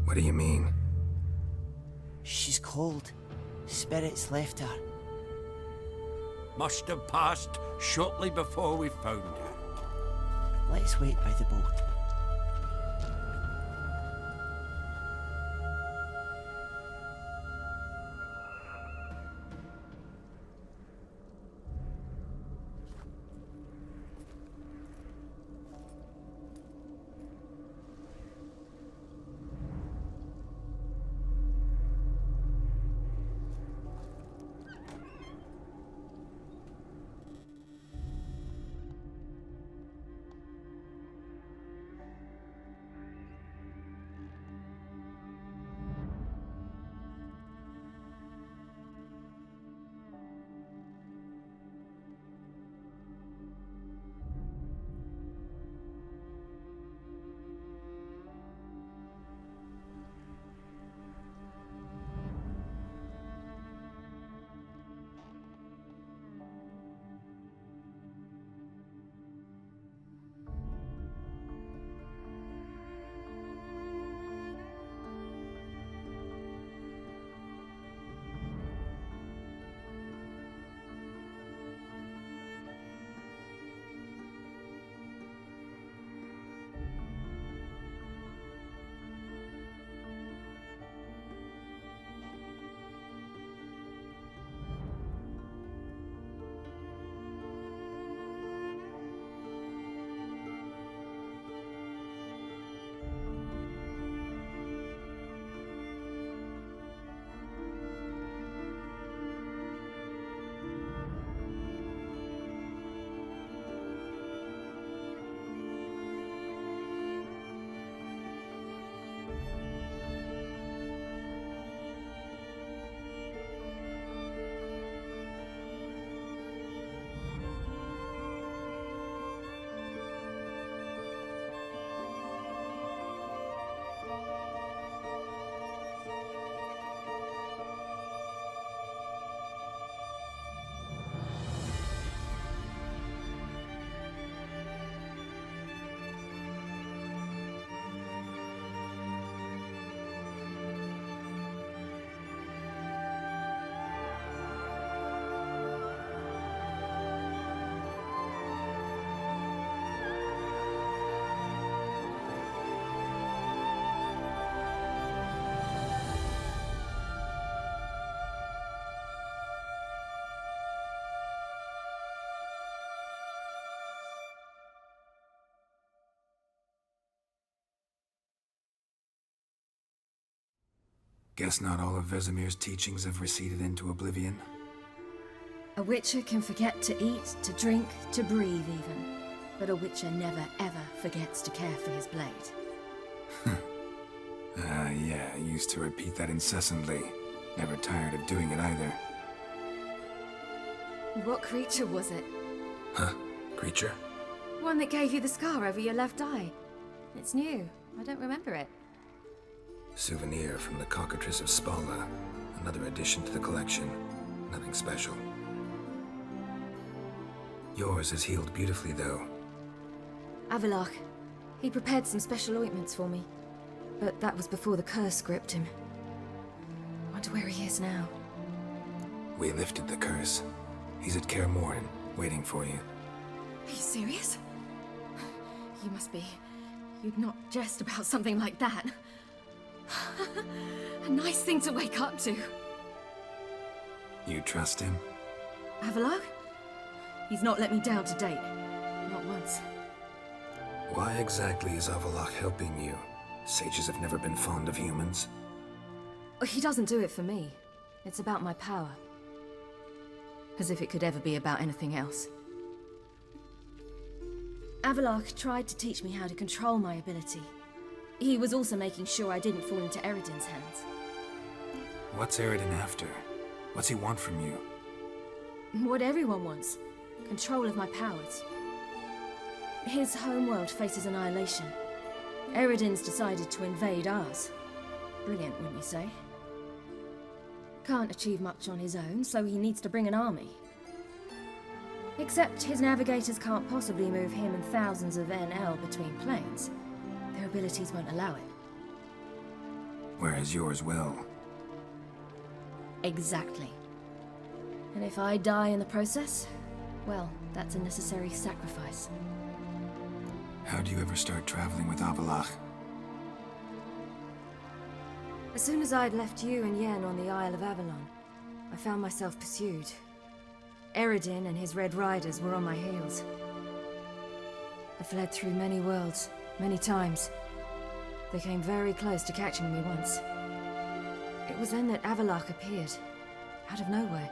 What do you mean? She's cold. Spirits left her. Must have passed shortly before we found her. Let's wait by the boat. Guess not all of Vesemir's teachings have receded into oblivion. A Witcher can forget to eat, to drink, to breathe even. But a Witcher never ever forgets to care for his blade. Yeah, I used to repeat that incessantly. Never tired of doing it either. What creature was it? Huh? Creature? One that gave you the scar over your left eye. It's new. I don't remember it. Souvenir from the Cockatrice of Spalla. Another addition to the collection. Nothing special. Yours is healed beautifully, though. Avallac'h. He prepared some special ointments for me. But that was before the curse gripped him. Wonder where he is now. We lifted the curse. He's at Kaer Morhen, waiting for you. Are you serious? You must be. You'd not jest about something like that. A nice thing to wake up to. You trust him? Avallac'h? He's not let me down to date. Not once. Why exactly is Avallac'h helping you? Sages have never been fond of humans. He doesn't do it for me. It's about my power. As if it could ever be about anything else. Avallac'h tried to teach me how to control my ability. He was also making sure I didn't fall into Eredin's hands. What's Eredin after? What's he want from you? What everyone wants. Control of my powers. His homeworld faces annihilation. Eredin's decided to invade ours. Brilliant, wouldn't you say? Can't achieve much on his own, so he needs to bring an army. Except his navigators can't possibly move him and thousands of NL between planes. Their abilities won't allow it. whereas yours will. Exactly. And if I die in the process, well, that's a necessary sacrifice. How do you ever start traveling with Avallac'h? As soon as I'd left you and Yen on the Isle of Avalon, I found myself pursued. Eredin and his Red Riders were on my heels. I fled through many worlds, many times. They came very close to catching me once. It was then that Avallac'h appeared, out of nowhere.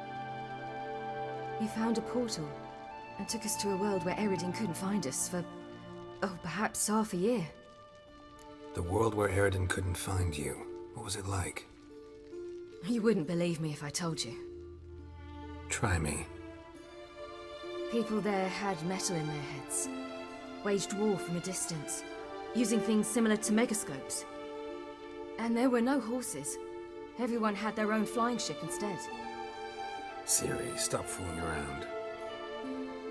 He found a portal, and took us to a world where Eredin couldn't find us for, oh, perhaps half a year. The world where Eredin couldn't find you. What was it like? You wouldn't believe me if I told you. Try me. People there had metal in their heads, waged war from a distance, using things similar to megascopes. And there were no horses. Everyone had their own flying ship instead. Ciri, stop fooling around.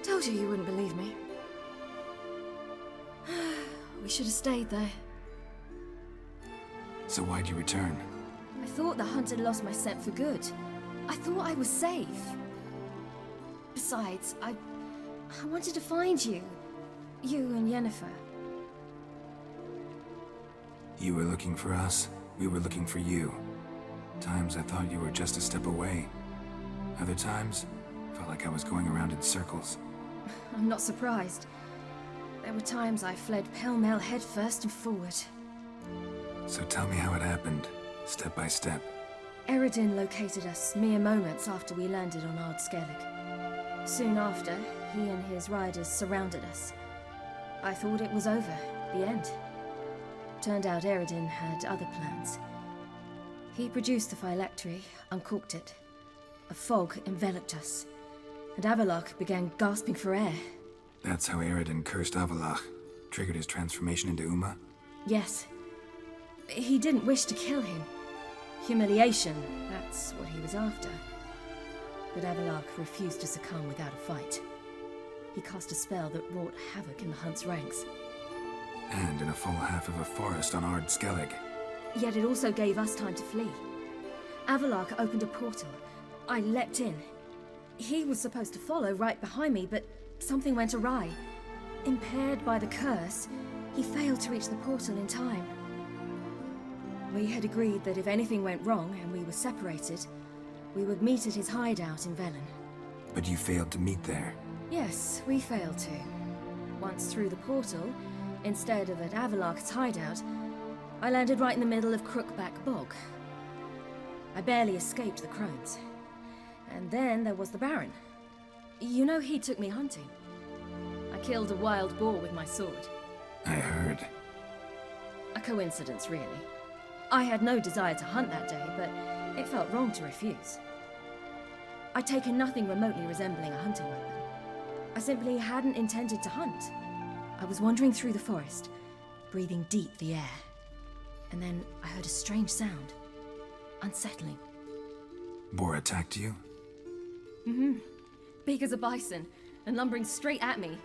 Told you wouldn't believe me. We should have stayed there. So why'd you return? I thought the hunt had lost my scent for good. I thought I was safe. Besides, I wanted to find you. You and Yennefer. You were looking for us, we were looking for you. Times I thought you were just a step away. Other times, felt like I was going around in circles. I'm not surprised. There were times I fled pell-mell headfirst and forward. So tell me how it happened, step by step. Eredin located us mere moments after we landed on Ard Skellig. Soon after, he and his riders surrounded us. I thought it was over, the end. Turned out Eredin had other plans. He produced the phylactery, uncorked it. A fog enveloped us, and Avallac'h began gasping for air. That's how Eredin cursed Avallac'h, triggered his transformation into Uma? Yes. He didn't wish to kill him. Humiliation, that's what he was after. But Avallac'h refused to succumb without a fight. He cast a spell that wrought havoc in the hunt's ranks. And in a full half of a forest on Ard Skellig. Yet it also gave us time to flee. Avallac'h opened a portal. I leapt in. He was supposed to follow right behind me, but something went awry. Impaired by the curse, he failed to reach the portal in time. We had agreed that if anything went wrong and we were separated, we would meet at his hideout in Velen. But you failed to meet there. Yes, we failed to. Once through the portal, instead of at Avallac'h's hideout, I landed right in the middle of Crookback Bog. I barely escaped the crones. And then there was the Baron. You know, he took me hunting. I killed a wild boar with my sword. I heard. A coincidence, really. I had no desire to hunt that day, but it felt wrong to refuse. I'd taken nothing remotely resembling a hunting weapon. I simply hadn't intended to hunt. I was wandering through the forest, breathing deep the air. And then I heard a strange sound. Unsettling. Boar attacked you? Mm-hmm. Big as a bison, and lumbering straight at me.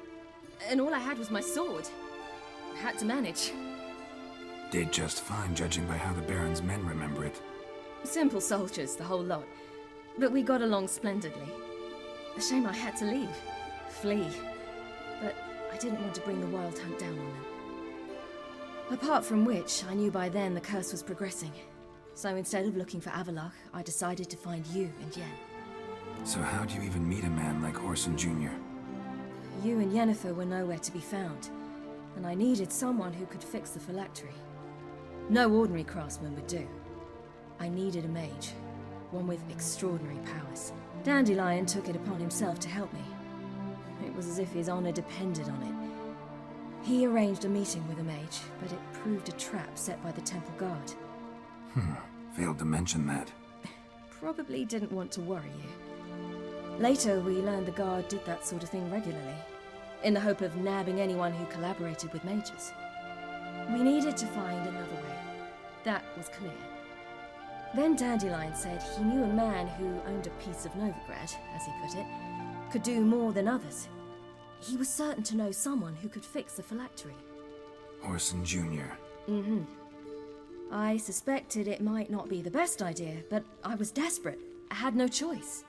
And all I had was my sword. I had to manage. Did just fine, judging by how the Baron's men remember it. Simple soldiers, the whole lot. But we got along splendidly. A shame I had to leave. Flee. But I didn't want to bring the wild hunt down on them. Apart from which, I knew by then the curse was progressing. So instead of looking for Avallac'h, I decided to find you and Yen. So how'd you even meet a man like Whoreson Jr.? You and Yennefer were nowhere to be found, and I needed someone who could fix the phylactery. No ordinary craftsman would do. I needed a mage, one with extraordinary powers. Dandelion took it upon himself to help me. It was as if his honor depended on it. He arranged a meeting with a mage, but it proved a trap set by the Temple Guard. Failed to mention that. Probably didn't want to worry you. Later, we learned the Guard did that sort of thing regularly, in the hope of nabbing anyone who collaborated with mages. We needed to find another way. That was clear. Then Dandelion said he knew a man who owned a piece of Novigrad, as he put it, could do more than others. He was certain to know someone who could fix the phylactery. Whoreson Jr. Mm-hmm. I suspected it might not be the best idea, but I was desperate. I had no choice.